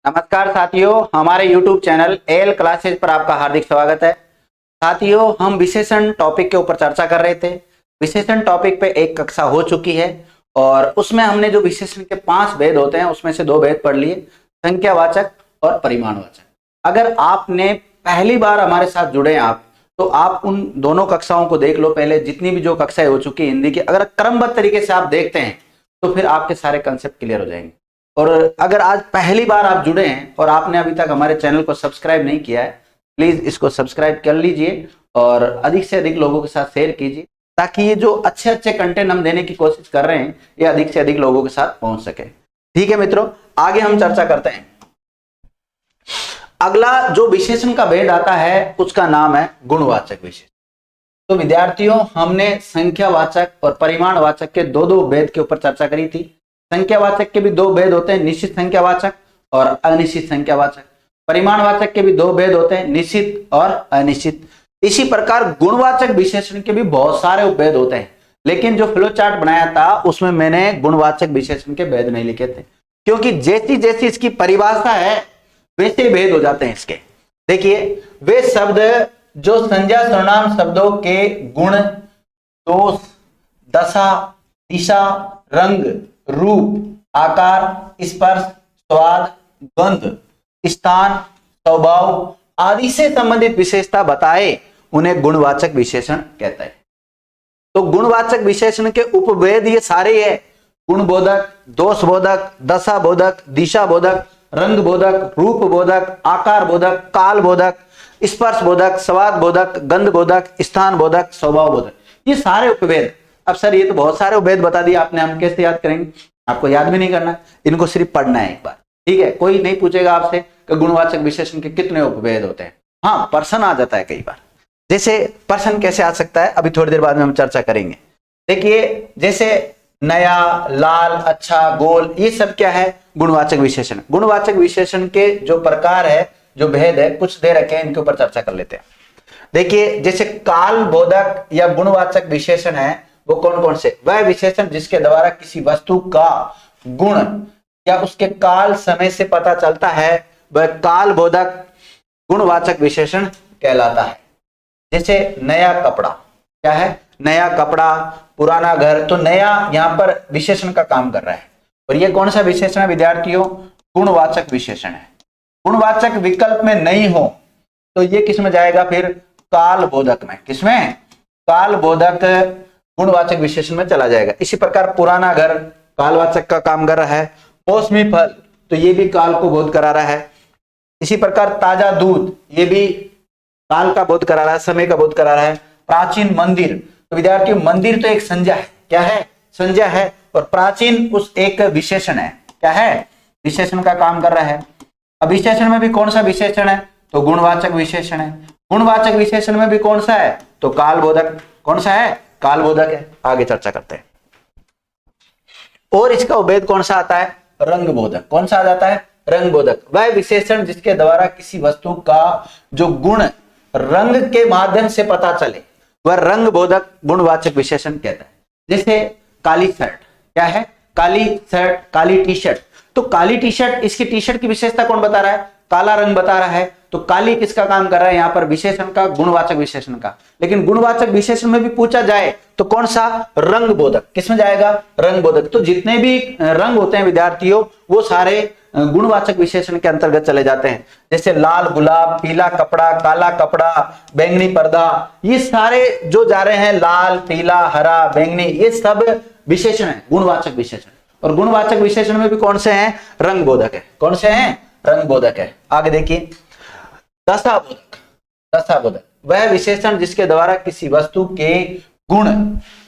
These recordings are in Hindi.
नमस्कार साथियों, हमारे YouTube चैनल एल क्लासेज पर आपका हार्दिक स्वागत है। साथियों, हम विशेषण टॉपिक के ऊपर चर्चा कर रहे थे। विशेषण टॉपिक पे एक कक्षा हो चुकी है और उसमें हमने जो विशेषण के 5 भेद होते हैं उसमें से 2 भेद पढ़ लिए, संख्यावाचक और परिमाणवाचक। अगर आपने पहली बार हमारे साथ जुड़े हैं तो आप उन दोनों कक्षाओं को देख लो। पहले जितनी भी जो कक्षाएं हो चुकी है हिंदी की, अगर क्रमबद्ध तरीके से आप देखते हैं तो फिर आपके सारे कंसेप्ट क्लियर हो जाएंगे। और अगर आज पहली बार आप जुड़े हैं और आपने अभी तक हमारे चैनल को सब्सक्राइब नहीं किया है, प्लीज इसको सब्सक्राइब कर लीजिए और अधिक से अधिक लोगों के साथ शेयर कीजिए, ताकि ये जो अच्छे अच्छे कंटेंट हम देने की कोशिश कर रहे हैं ये अधिक से अधिक लोगों के साथ पहुंच सके। ठीक है मित्रों, आगे हम चर्चा करते हैं। अगला जो विशेषण का भेद आता है उसका नाम है गुणवाचक विशेषण। तो विद्यार्थियों, हमने संख्यावाचक और परिमाणवाचक के दो भेद के ऊपर चर्चा करी थी। संख्यावाचक के भी 2 भेद होते हैं, निश्चित संख्यावाचक और अनिश्चित संख्यावाचक। परिमाणवाचक के भी 2 भेद होते हैं, निश्चित और अनिश्चित। इसी प्रकार गुणवाचक विशेषण के भी बहुत सारे उपभेद होते हैं, लेकिन जो फ्लो चार्ट बनाया था उसमें मैंने गुणवाचक विशेषण के भेद नहीं लिखे थे, क्योंकि जैसी जैसी इसकी परिभाषा है वैसे भेद हो जाते हैं इसके। देखिए, वे शब्द जो संज्ञा सर्वनाम शब्दों के गुण, दोष, दशा, दिशा, रंग, रूप, आकार, स्पर्श, स्वाद, गंध, स्थान, स्वभाव आदि से संबंधित विशेषता बताए उन्हें गुणवाचक विशेषण कहता है। तो गुणवाचक विशेषण के उपभेद ये सारे है: गुणबोधक, दोषबोधक, दशाबोधक, दिशाबोधक, रंग बोधक, रूप बोधक, आकार बोधक, काल बोधक, स्पर्श बोधक, स्वाद बोधक, गंध बोधक, स्थान बोधक, स्वभाव बोधक, ये सारे उपभेद। अब सर ये तो बहुत सारे उपभेद बता दिए आपने, हम कैसे याद करेंगे? आपको याद भी नहीं करना, इनको सिर्फ पढ़ना है एक बार। ठीक है, कोई नहीं पूछेगा आपसे कि गुणवाचक विशेषण के कितने उपभेद होते हैं। हाँ, प्रश्न आ जाता है कई बार। जैसे प्रश्न कैसे आ सकता है अभी थोड़ी देर बाद में हम चर्चा करेंगे। देखिए, जैसे नया, लाल, अच्छा, गोल, ये सब क्या है? गुणवाचक विशेषण। गुणवाचक विशेषण के जो प्रकार है, जो भेद है, कुछ दे रखे हैं, इनके ऊपर चर्चा कर लेते हैं। देखिए, जैसे काल बोधक या गुणवाचक विशेषण है वो कौन कौन से? वह विशेषण जिसके द्वारा किसी वस्तु का गुण या उसके काल समय से पता चलता है वह काल बोधक गुणवाचक विशेषण कहलाता है। जैसे नया कपड़ा, क्या है? नया कपड़ा, पुराना घर। तो नया यहां पर विशेषण का काम कर रहा है, और ये कौन सा विशेषण है विद्यार्थियों? गुणवाचक विशेषण है। गुणवाचक विकल्प में नहीं हो तो ये किस में जाएगा फिर? काल बोधक में। किसमें? काल बोधक गुणवाचक विशेषण में चला जाएगा। इसी प्रकार पुराना घर कालवाचक का काम कर रहा है। मौसमी फल, तो ये भी काल को बोध करा रहा है। इसी प्रकार ताजा दूध, ये भी काल का बोध करा रहा है, समय का बोध करा रहा है। प्राचीन मंदिर, तो विद्यार्थियों मंदिर तो एक संज्ञा है, क्या है? संज्ञा है, और प्राचीन उस एक विशेषण है, क्या है? विशेषण का काम कर रहा है। अब विशेषण में भी कौन सा विशेषण है? तो गुणवाचक विशेषण है। गुणवाचक विशेषण में भी कौन सा है? तो कालबोधक। कौन सा है? कालबोधक है। आगे चर्चा करते हैं। और इसका उपभेद कौन सा आता है? रंग बोधक। कौन सा आ जाता है? रंग बोधक। वह विशेषण जिसके द्वारा किसी वस्तु का जो गुण रंग के माध्यम से पता चले वह रंग बोधक गुणवाचक विशेषण कहता है। जैसे काली शर्ट, क्या है? काली शर्ट, काली टी शर्ट। तो काली टी शर्ट, इसकी टी शर्ट की विशेषता कौन बता रहा है? काला रंग बता रहा है। तो काली किसका काम कर रहा है यहाँ पर? विशेषण का, गुणवाचक विशेषण का। लेकिन गुणवाचक विशेषण में भी पूछा जाए तो कौन सा? रंग बोधक। किसमें जाएगा? रंग बोधक। तो जितने भी रंग होते हैं विद्यार्थियों वो सारे गुणवाचक विशेषण के अंतर्गत चले जाते हैं। जैसे लाल गुलाब, पीला कपड़ा, काला कपड़ा, बैंगनी पर्दा, ये सारे जो जा रहे हैं, लाल, पीला, हरा, बैंगनी, ये सब विशेषण है, गुणवाचक विशेषण। और गुणवाचक विशेषण में भी कौन से हैं? रंग बोधक है। कौन से हैं? रंग बोधक है। आगे देखिए, दशाबोधक। दशाबोधक वह विशेषण जिसके द्वारा किसी वस्तु के गुण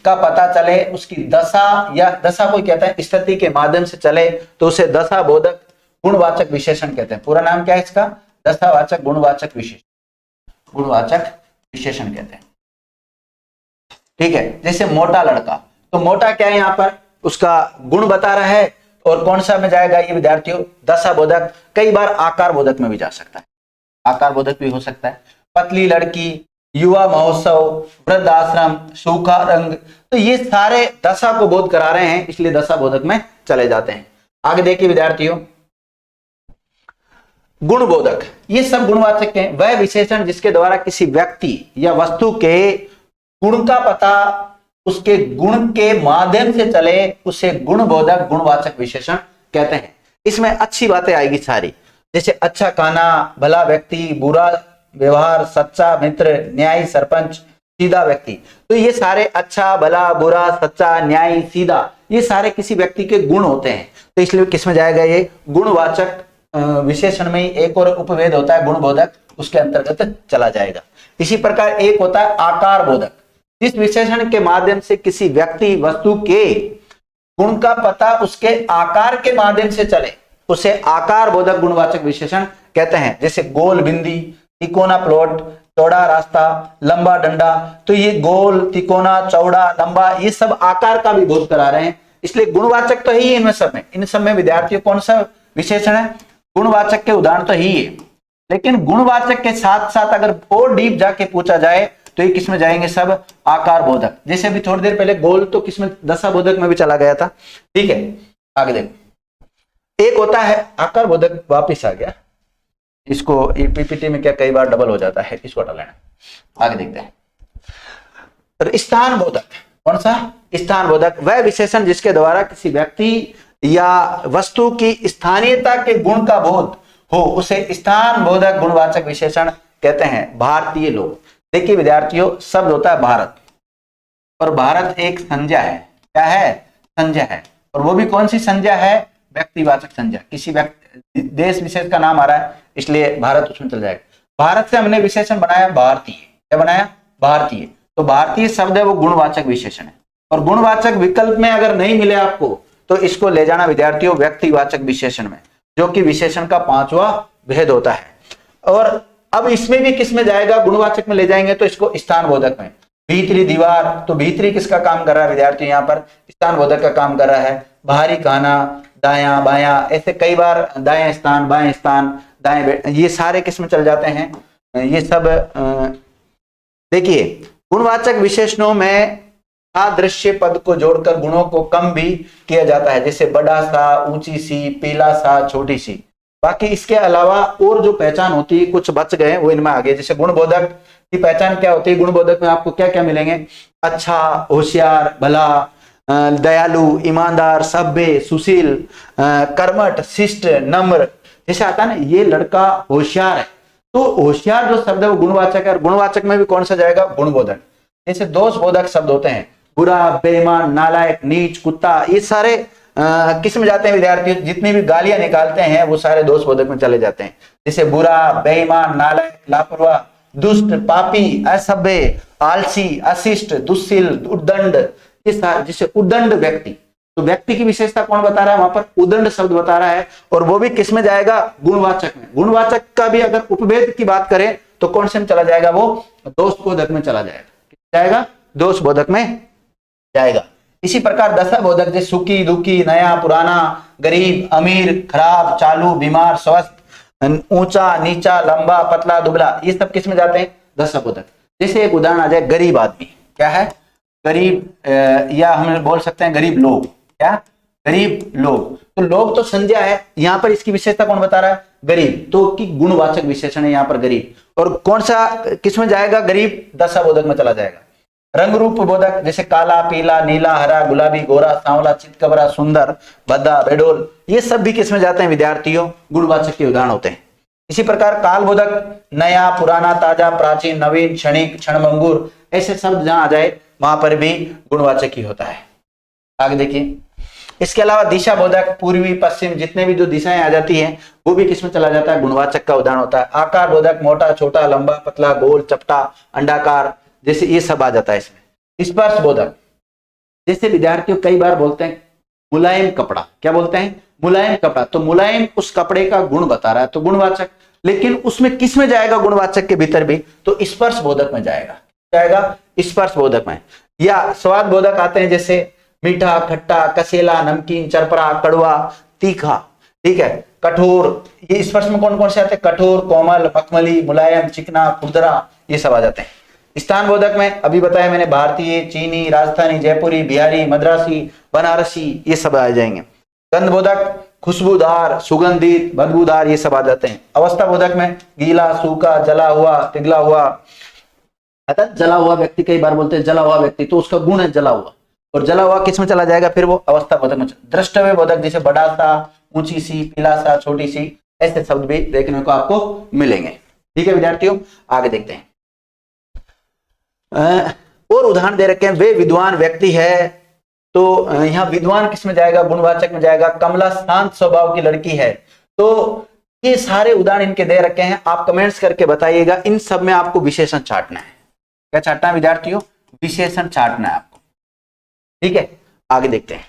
का पता चले, उसकी दशा, या दशा को कहते हैं स्थिति के माध्यम से चले, तो उसे दशाबोधक गुणवाचक विशेषण कहते हैं। पूरा नाम क्या है इसका? दशावाचक गुणवाचक विशेषण, गुणवाचक विशेषण कहते हैं। ठीक है, जैसे मोटा लड़का, तो मोटा क्या है यहाँ पर? उसका गुण बता रहा है। और कौन सा में जाएगा ये विद्यार्थियों? दशाबोधक। कई बार आकार बोधक में भी जा सकता है, आकार बोधक भी हो सकता है। पतली लड़की, युवा महोत्सव, वृद्धाश्रम, सूखा रंग, तो ये सारे दशा को बोध करा रहे हैं, इसलिए दशा बोधक में चले जाते हैं। आगे देखिए विद्यार्थियों, गुणबोधक, ये सब गुणवाचक हैं। वह विशेषण जिसके द्वारा किसी व्यक्ति या वस्तु के गुण का पता उसके गुण के माध्यम से चले, उसे गुणबोधक गुणवाचक विशेषण कहते हैं। इसमें अच्छी बातें आएगी सारी, जैसे अच्छा खाना, भला व्यक्ति, बुरा व्यवहार, सच्चा मित्र, न्यायी सरपंच, सीधा व्यक्ति। तो ये सारे अच्छा, भला, बुरा, सच्चा, न्यायी, सीधा, ये सारे किसी व्यक्ति के गुण होते हैं। तो इसलिए किसमें जाएगा? ये गुणवाचक विशेषण में ही एक और उपभेद होता है गुणबोधक, उसके अंतर्गत चला जाएगा। इसी प्रकार एक होता है आकार बोधक, इस विशेषण के माध्यम से किसी व्यक्ति वस्तु के गुण का पता उसके आकार के माध्यम से चले, उसे आकार बोधक गुणवाचक विशेषण कहते हैं। जैसे गोल बिंदी, तिकोना प्लॉट, चौड़ा रास्ता, लंबा डंडा। तो ये गोल, तिकोना, चौड़ा, लंबा, ये सब आकार का भी बोध करा रहे हैं, इसलिए गुणवाचक तो ही इनमें सब में। इन सब में विद्यार्थियों कौन सा विशेषण है? गुणवाचक के उदाहरण तो ही है। लेकिन गुणवाचक के साथ साथ अगर और डीप जाके पूछा जाए तो ये किसमें जाएंगे? सब आकार बोधक। जैसे अभी थोड़ी देर पहले गोल तो किसमें? दशा बोधक में भी चला गया था। ठीक है, आगे देखो। एक होता है आकार बोधक, वापिस आ गया, इसको पीपीटी में क्या कई बार डबल हो जाता है, इसको हटा लेना। आगे देखते हैं स्थान बोधक। कौन सा? स्थान बोधक, वह विशेषण जिसके द्वारा किसी व्यक्ति या वस्तु की स्थानीयता के गुण का बोध हो, उसे स्थान बोधक गुणवाचक विशेषण कहते हैं। भारतीय लोग, देखिए विद्यार्थियों, शब्द होता है भारत, और भारत एक संज्ञा है। क्या है? संज्ञा है। और वो भी कौन सी संज्ञा है? व्यक्तिवाचक संज्ञा। किसी व्यक्ति, देश विशेष का नाम आ रहा है, इसलिए भारत उसमें चल जाएगा। भारत से हमने विशेषण बनाया भारतीय। क्या बनाया? भारतीय। तो भारतीय शब्द है वो गुणवाचक विशेषण है। और गुणवाचक विकल्प में अगर नहीं मिले आपको तो इसको ले जाना विद्यार्थियों व्यक्तिवाचक विशेषण में, जो कि विशेषण का 5वां भेद होता है। और अब इसमें भी किस में जाएगा? गुणवाचक में ले जाएंगे तो इसको स्थान बोधक में। भीतरी दीवार, तो भीतरी किसका काम कर रहा है विद्यार्थियों? यहाँ पर स्थान बोधक का काम कर रहा है। बाहरी खाना, दायां बायां, ऐसे कई बार दाएं स्थान, बाएं स्थान, दाएं, ये सारे किस में चल जाते हैं? ये सब देखिए गुणवाचक विशेषणों में सादृश्य पद को जोड़कर गुणों को कम भी किया जाता है, जैसे बड़ा सा, ऊंची सी, पीला सा, छोटी सी। बाकी इसके अलावा और जो पहचान होती है, कुछ बच गए वो इनमें आ गए। जैसे गुणबोधक की पहचान क्या होती है? गुणबोधक में आपको क्या क्या मिलेंगे? अच्छा, होशियार, भला, दयालु, ईमानदार, सभ्य, सुशील, कर्मठ, शिष्ट, नम्र। जैसे आता है ना, ये लड़का होशियार है, तो होशियार जो शब्द है वो गुणवाचक है। और गुणवाचक में भी कौन सा जाएगा? गुणबोधक। जैसे दोष बोधक शब्द होते हैं, बुरा, बेईमान, नालायक, नीच, कुत्ता, ये सारे किस में जाते हैं विद्यार्थी? जितनी भी गालियां निकालते हैं वो सारे दोष बोधक में चले जाते हैं। जैसे बुरा, बेईमान, नालायक, लापरवाह, दुष्ट, पापी, असभ्य, आलसी, अशिष्ट, दुस्शील, उद्दंड, ये सारे। जैसे उद्दंड व्यक्ति, तो व्यक्ति की विशेषता कौन बता रहा है? वहां पर उद्दंड शब्द बता रहा है, और वो भी किस में जाएगा? गुणवाचक में। गुणवाचक का भी अगर उपभेद की बात करें तो कौन से में चला जाएगा? वो दोष बोधक में चला जाएगा, दोष बोधक में जाएगा। इसी प्रकार दशा बोधक, जैसे सुखी, दुखी, नया, पुराना, गरीब, अमीर, खराब, चालू, बीमार, स्वस्थ, ऊंचा, नीचा, लंबा, पतला, दुबला, ये सब किस में जाते हैं? दशा बोधक। जैसे एक उदाहरण आ जाए, गरीब आदमी। क्या है? गरीब, या हम बोल सकते हैं गरीब लोग। क्या? गरीब लोग। तो लोग तो संज्ञा है, यहाँ पर इसकी विशेषता कौन बता रहा है? गरीब, तो की गुणवाचक विशेषण है यहाँ पर गरीब। और कौन सा किस में जाएगा? गरीब दशा बोधक में चला जाएगा। रंग रूप बोधक, जैसे काला, पीला, नीला, हरा, गुलाबी, गोरा, सांवला, चितकबरा, सुंदर, भद्दा, बेडोल, ये सब भी किस में जाते हैं विद्यार्थियों? गुणवाचक के उदाहरण होते हैं। इसी प्रकार काल बोधक, नया, पुराना, ताजा, प्राचीन, नवीन, क्षणिक, क्षणभंगुर, ऐसे शब्द जहां आ जाए वहां पर भी गुणवाचक ही होता है। आगे देखिए, इसके अलावा दिशा बोधक, पूर्वी, पश्चिम, जितने भी जो दिशाएं आ जाती हैं वो भी किसमें चला जाता है? गुणवाचक का उदाहरण होता है। आकार बोधक, मोटा, छोटा, लंबा, पतला, गोल, चपटा, अंडाकार, जैसे ये सब आ जाता है इसमें। स्पर्श बोधक, जैसे विद्यार्थियों कई बार बोलते हैं मुलायम कपड़ा। क्या बोलते हैं? मुलायम कपड़ा। तो मुलायम उस कपड़े का गुण बता रहा है, तो गुणवाचक। लेकिन उसमें किस में जाएगा? गुणवाचक के भीतर भी, तो स्पर्श बोधक में जाएगा, स्पर्श बोधक में। या स्वाद बोधक आते हैं, जैसे मीठा, खट्टा, कसेला, नमकीन, चरपरा, कड़वा, तीखा। ठीक है, कठोर, ये स्पर्श में कौन कौन से आते हैं? कठोर, कोमल, मखमली, मुलायम, चिकना, खुरदरा, ये सब आ जाते हैं। स्थान बोधक में अभी बताया मैंने, भारतीय, चीनी, राजस्थानी, जयपुरी, बिहारी, मद्रासी, बनारसी, ये सब आ जाएंगे। गंध बोधक, खुशबूदार, सुगंधित, बदबूदार, ये सब आ जाते हैं। अवस्था बोधक में गीला, सूखा, जला हुआ, पिघला हुआ, अर्थात जला हुआ व्यक्ति, कई बार बोलते हैं जला हुआ व्यक्ति, तो उसका गुण है जला हुआ, और जला हुआ किस में चला जाएगा, फिर वो अवस्था बोधक में। द्रष्टव्य बोधक जैसे बड़ा सा, ऊंची सी, पीला सा, छोटी सी, ऐसे शब्द भी देखने को आपको मिलेंगे। ठीक है विद्यार्थियों, आगे देखते हैं। और उदाहरण दे रखे हैं, वे विद्वान व्यक्ति है, तो यहाँ विद्वान किस में जाएगा, गुणवाचक में जाएगा। कमला शांत स्वभाव की लड़की है, तो ये सारे उदाहरण इनके दे रखे हैं। आप कमेंट्स करके बताइएगा, इन सब में आपको विशेषण छांटना है। क्या छांटना है विद्यार्थियों, विशेषण छांटना है आपको। ठीक है, आगे देखते हैं।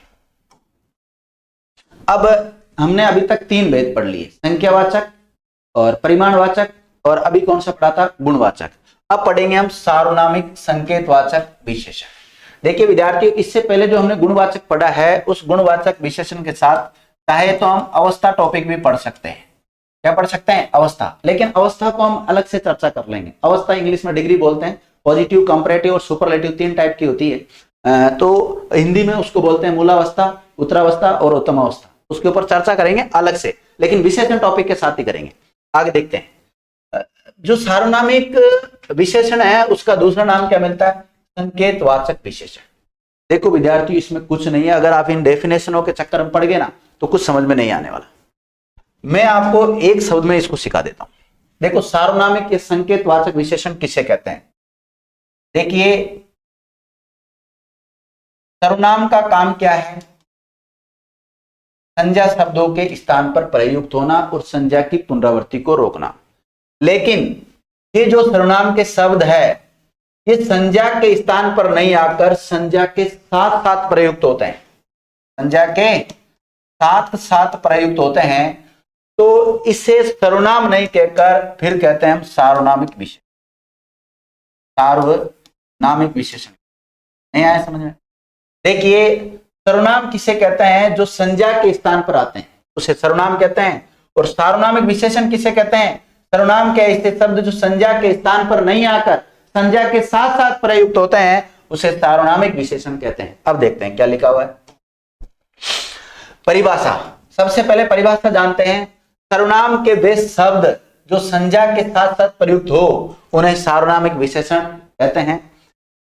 अब हमने अभी तक 3 भेद पढ़ लिए, संख्यावाचक और परिमाणवाचक, और अभी कौन सा पढ़ा था, गुणवाचक। अब पढ़ेंगे हम सार्वनामिक संकेतवाचक विशेषण। देखिए विद्यार्थियों, इससे पहले जो हमने गुणवाचक पढ़ा है, उस गुणवाचक विशेषण के साथ चाहे तो हम अवस्था टॉपिक भी पढ़ सकते हैं। क्या पढ़ सकते हैं, अवस्था। लेकिन अवस्था को हम अलग से चर्चा कर लेंगे। अवस्था इंग्लिश में डिग्री बोलते हैं। पॉजिटिव, कंपैरेटिव और सुपरलेटिव 3 टाइप की होती है। तो हिंदी में उसको बोलते हैं मूलावस्था, उत्तरावस्था और उत्तम अवस्था। उसके ऊपर चर्चा करेंगे अलग से, लेकिन विशेषण टॉपिक के साथ ही करेंगे। आगे देखते हैं। जो सार्वनामिक विशेषण है उसका दूसरा नाम क्या मिलता है, संकेतवाचक विशेषण। देखो विद्यार्थियों, इसमें कुछ नहीं है। अगर आप इन डेफिनेशनों के चक्कर में पड़ गए ना, तो कुछ समझ में नहीं आने वाला। मैं आपको एक शब्द में इसको सिखा देता हूं। देखो, सार्वनामिक या संकेतवाचक विशेषण किसे कहते हैं। देखिए, सर्वनाम का काम क्या है, संज्ञा शब्दों के स्थान पर प्रयुक्त होना और संज्ञा की पुनरावृत्ति को रोकना। लेकिन ये जो सर्वनाम के शब्द है, ये संज्ञा के स्थान पर नहीं आकर संज्ञा के साथ साथ प्रयुक्त होते हैं। संज्ञा के साथ साथ प्रयुक्त होते हैं, तो इसे सर्वनाम नहीं कहकर फिर कहते हैं हम सार्वनामिक विशेषण। सार्वनामिक विशेषण नहीं आया समझ में। देखिए, सर्वनाम किसे कहते हैं, जो संज्ञा के स्थान पर आते हैं उसे सर्वनाम कहते हैं। और सार्वनामिक विशेषण किसे कहते हैं, सर्वनाम के ऐसे शब्द जो संज्ञा के स्थान पर नहीं आकर संज्ञा के साथ साथ प्रयुक्त होते हैं, उसे सार्वनामिक विशेषण कहते हैं। अब देखते हैं क्या लिखा हुआ है। परिभाषा, सबसे पहले परिभाषा जानते हैं। सर्वनाम के वे शब्द जो संज्ञा के साथ साथ प्रयुक्त हो, उन्हें सार्वनामिक विशेषण कहते हैं।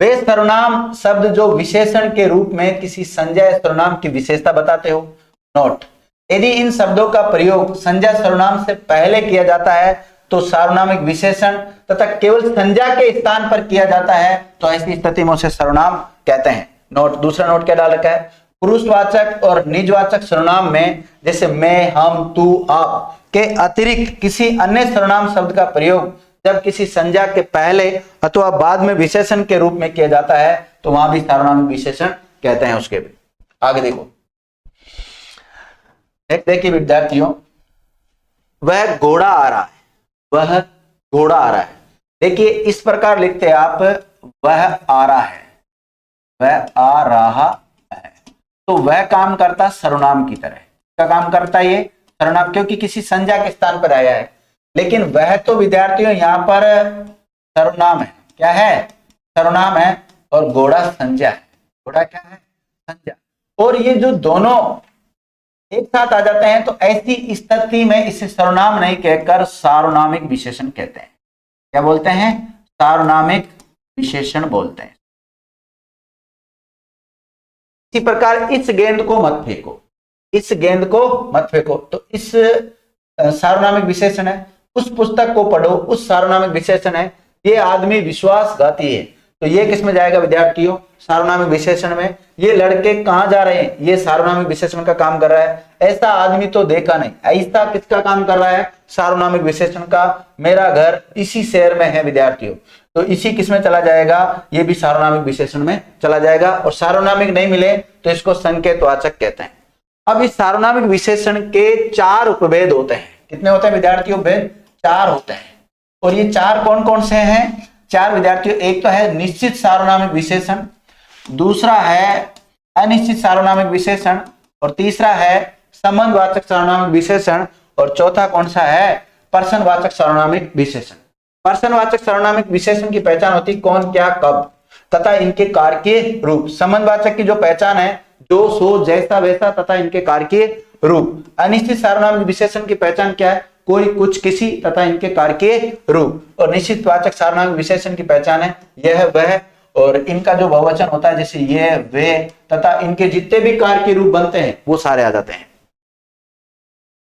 वे सर्वनाम शब्द जो विशेषण के रूप में किसी संज्ञा या सर्वनाम की विशेषता बताते हो। नोट, यदि इन शब्दों का प्रयोग संज्ञा सर्वनाम से पहले किया जाता है तो सार्वनामिक विशेषण, तथा केवल संज्ञा के स्थान पर किया जाता है तो ऐसी स्थिति में उसे सर्वनाम कहते हैं। नोट, दूसरा नोट क्या डाल रखा है, पुरुषवाचक और निजवाचक सर्वनाम में जैसे मैं, हम, तू, आप के अतिरिक्त किसी अन्य सर्वनाम शब्द का प्रयोग जब किसी संज्ञा के पहले अथवा बाद में विशेषण के रूप में किया जाता है तो वहां भी सार्वनामिक विशेषण कहते हैं उसके भी। आगे देखो, देखिए विद्यार्थियों, वह घोड़ा आ रहा है, वह घोड़ा आ रहा है। देखिए, इस प्रकार लिखते हैं आप, वह आ रहा है, वह आ रहा है। तो वह काम करता सर्वनाम की तरह। क्या काम करता है ये, सर्वनाम, क्योंकि किसी संज्ञा के स्थान पर आया है। लेकिन वह तो विद्यार्थियों यहाँ पर सर्वनाम है। क्या है, सर्वनाम है, और घोड़ा संज्ञा है। घोड़ा क्या है, संज्ञा। और ये जो दोनों एक साथ आ जाते हैं तो ऐसी स्थिति में इसे सर्वनाम नहीं कहकर सार्वनामिक विशेषण कहते हैं। क्या बोलते हैं, सार्वनामिक विशेषण बोलते हैं। इसी प्रकार इस गेंद को मत फेंको, इस गेंद को मत फेंको, तो इस सार्वनामिक विशेषण है। उस पुस्तक को पढ़ो, उस सार्वनामिक विशेषण है। ये आदमी विश्वासघाती है, तो ये किस में जाएगा विद्यार्थियों, सार्वनामिक विशेषण में। ये लड़के कहां जा रहे हैं, ये सार्वनामिक विशेषण का काम कर रहा है। ऐसा आदमी तो देखा नहीं, ऐसा किसका काम कर रहा है, सार्वनामिक विशेषण का। मेरा घर इसी शहर में है विद्यार्थियों, तो इसी किस में चला जाएगा, ये भी सार्वनामिक विशेषण में चला जाएगा। और सार्वनामिक नहीं मिले तो इसको संकेतवाचक कहते हैं। अब इस सार्वनामिक विशेषण के 4 उपभेद होते हैं। कितने होते हैं विद्यार्थियों, भेद 4 होते हैं। और ये 4 कौन कौन से हैं, 4 विद्यार्थियों, एक तो है निश्चित सार्वनामिक विशेषण, दूसरा है अनिश्चित सार्वनामिक विशेषण, और तीसरा है संबंधवाचक सार्वनामिक विशेषण, और चौथा कौन सा है, पर्सनवाचक सार्वनामिक विशेषण। पर्सनवाचक सार्वनामिक विशेषण की पहचान होती कौन, क्या, कब तथा इनके कार्य रूप। संबंधवाचक की जो पहचान है जो, सो, जैसा, वैसा तथा इनके कार्य रूप। अनिश्चित सार्वनामिक विशेषण की पहचान क्या है? कोई, कुछ, किसी तथा इनके कारकीय रूप। और निश्चित वाचक सार्वनामिक विशेषण की पहचान है यह, वह, और इनका जो बहुवचन होता है जैसे ये, वे तथा इनके जितने भी कारकीय रूप बनते हैं वो सारे आ जाते हैं।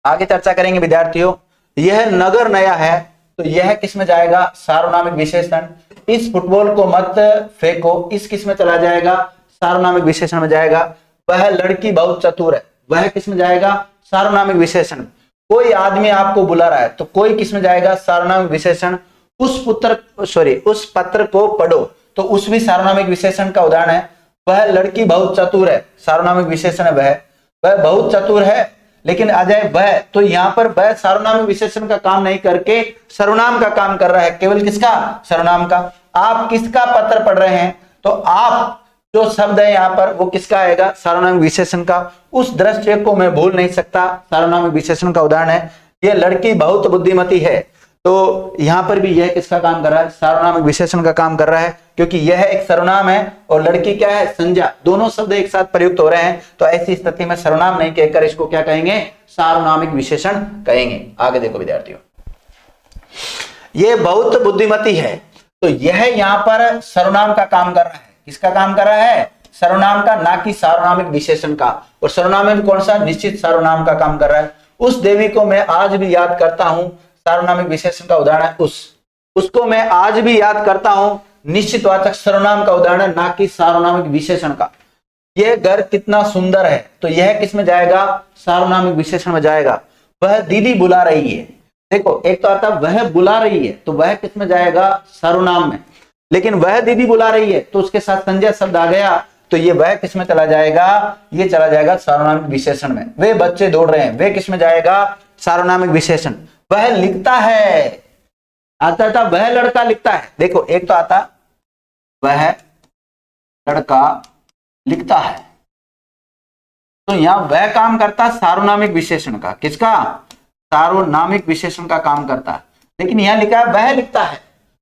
आगे चर्चा करेंगे विद्यार्थियों। यह नगर नया है, तो यह किस में जाएगा? सार्वनामिक विशेषण। इस फुटबॉल को मत फेंको, इस किस में चला जाएगा? सार्वनामिक विशेषण में जाएगा। वह लड़की बहुत चतुर है, वह किस में जाएगा? सार्वनामिक विशेषण। कोई आदमी आपको बुला रहा है, तो कोई किस में जाएगा? सार्वनामिक विशेषण। उस पत्र को पढ़ो, तो उस भी सार्वनामिक विशेषण का उदाहरण है। वह लड़की बहुत चतुर है, सार्वनामिक विशेषण है वह बहुत चतुर है। लेकिन आ जाए वह, तो यहां पर वह सार्वनामिक विशेषण का काम नहीं करके सर्वनाम का काम कर रहा है। केवल किसका? सर्वनाम का। आप किसका पत्र पढ़ रहे हैं, तो आप जो शब्द है यहां पर वो किसका आएगा? सार्वनामिक विशेषण का। उस दृश्य को मैं भूल नहीं सकता, सार्वनामिक विशेषण का उदाहरण है। यह लड़की बहुत बुद्धिमती है, तो यहां पर भी यह किसका काम कर रहा है? सार्वनामिक विशेषण का काम कर रहा है, क्योंकि यह एक सर्वनाम है और लड़की क्या है? संज्ञा। दोनों शब्द एक साथ प्रयुक्त हो रहे हैं, तो ऐसी स्थिति में सर्वनाम नहीं कहकर इसको क्या कहेंगे? सार्वनामिक विशेषण कहेंगे। आगे देखो विद्यार्थियों, यह बहुत बुद्धिमती है, तो यह यहां पर सर्वनाम का काम कर रहा है। किसका काम कर रहा है? सर्वनाम का, ना कि सार्वनामिक विशेषण का। और सर्वनाम में कौन सा? निश्चित सार्वनाम का काम कर रहा है। उस देवी को मैं आज भी याद करता हूं, सार्वनामिक विशेषण का उदाहरण है उसको मैं आज भी याद करता हूं, निश्चित वाचक सर्वनाम का उदाहरण है, ना कि सार्वनामिक विशेषण का। यह घर कितना सुंदर है, तो यह किस में जाएगा? सार्वनामिक विशेषण में जाएगा। वह दीदी बुला रही है, देखो एक तो आता वह बुला रही है, तो वह किस में जाएगा? सर्वनाम में। लेकिन वह दीदी बुला रही है, तो उसके साथ संज्ञा शब्द आ गया, तो ये वह किस में चला जाएगा? ये चला जाएगा सार्वनामिक विशेषण में। वे बच्चे दौड़ रहे हैं, वे किस में जाएगा? सार्वनामिक विशेषण। वह लिखता है, आता था वह लड़का लिखता है। देखो एक तो आता वह लड़का लिखता है, तो यहां वह काम करता सार्वनामिक विशेषण का। किसका? सार्वनामिक विशेषण का काम करता है। लेकिन यहां लिखा है वह लिखता है,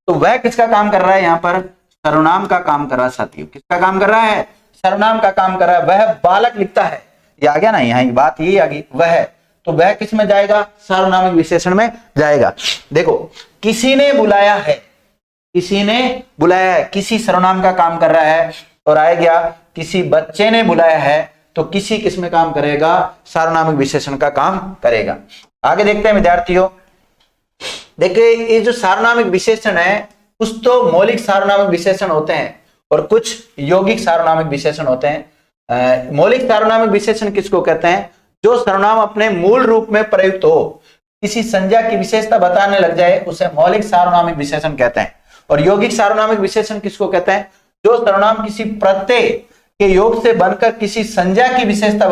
तो वह किसका काम कर रहा है? यहां पर सर्वनाम का काम कर रहा है साथियों। किसका काम कर रहा है? सर्वनाम का काम कर रहा है। वह बालक लिखता है, ये आ गया ना, यहां बात यही आ गई। वह, तो वह किस में जाएगा? सार्वनामिक विशेषण में जाएगा। देखो किसी ने बुलाया है, किसी ने बुलाया है, किसी सर्वनाम का काम कर रहा है। और आए गया किसी बच्चे ने बुलाया है, तो किसी किस में काम करेगा? सार्वनामिक विशेषण का काम करेगा। आगे देखते हैं विद्यार्थियों। देखिए ये जो सार्वनामिक विशेषण है, कुछ तो मौलिक सार्वनामिक विशेषण होते हैं और कुछ यौगिक सार्वनामिक विशेषण होते हैं। मौलिक सार्वनामिक विशेषण किसको कहते हैं? जो सर्वनाम अपने मूल रूप में प्रयुक्त हो, किसी संज्ञा की विशेषता बताने लग जाए, उसे मौलिक सार्वनामिक विशेषण कहते हैं। और यौगिक सार्वनामिक विशेषण किसको कहते हैं? जो सर्वनाम किसी प्रत्यय के योग से बनकर किसी संज्ञा की विशेषता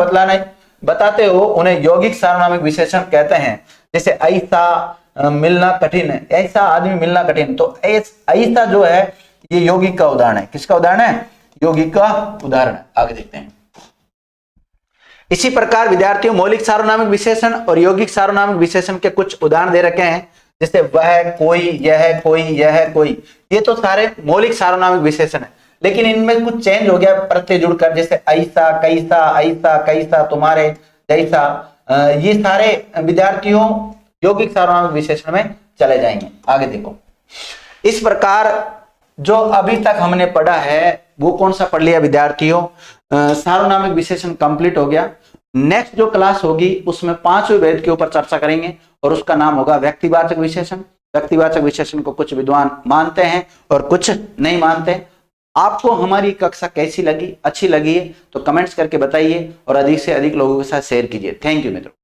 बताते हो, उन्हें यौगिक सार्वनामिक विशेषण कहते हैं। जैसे ऐसा मिलना कठिन है, ऐसा आदमी मिलना कठिन, तो ऐसा जो है ये यौगिक का उदाहरण है। किसका उदाहरण है? यौगिक का उदाहरण है। आगे देखते हैं। इसी प्रकार विद्यार्थियों मौलिक सार्वनामिक विशेषण और यौगिक सार्वनामिक विशेषण के कुछ उदाहरण दे रखे हैं, जैसे वह, कोई, यह, कोई, यह, कोई। ये तो सारे मौलिक सार्वनामिक विशेषण है, लेकिन इनमें कुछ चेंज हो गया प्रत्यय जुड़कर, जैसे ऐसा, कैसा, ऐसा, कैसा, तुम्हारे जैसा। ये सारे विद्यार्थियों यौगिक सार्वनामिक विशेषण में चले जाएंगे। आगे देखो, इस प्रकार जो अभी तक हमने पढ़ा है वो कौन सा पढ़ लिया विद्यार्थियों? सार्वनामिक विशेषण कंप्लीट हो गया। नेक्स्ट जो क्लास होगी उसमें 5वें भेद के ऊपर चर्चा करेंगे और उसका नाम होगा व्यक्तिवाचक विशेषण। व्यक्तिवाचक विशेषण को कुछ विद्वान मानते हैं और कुछ नहीं मानते। आपको हमारी कक्षा कैसी लगी, अच्छी लगी है तो कमेंट्स करके बताइए और अधिक से अधिक लोगों के साथ शेयर कीजिए। थैंक यू मित्रों।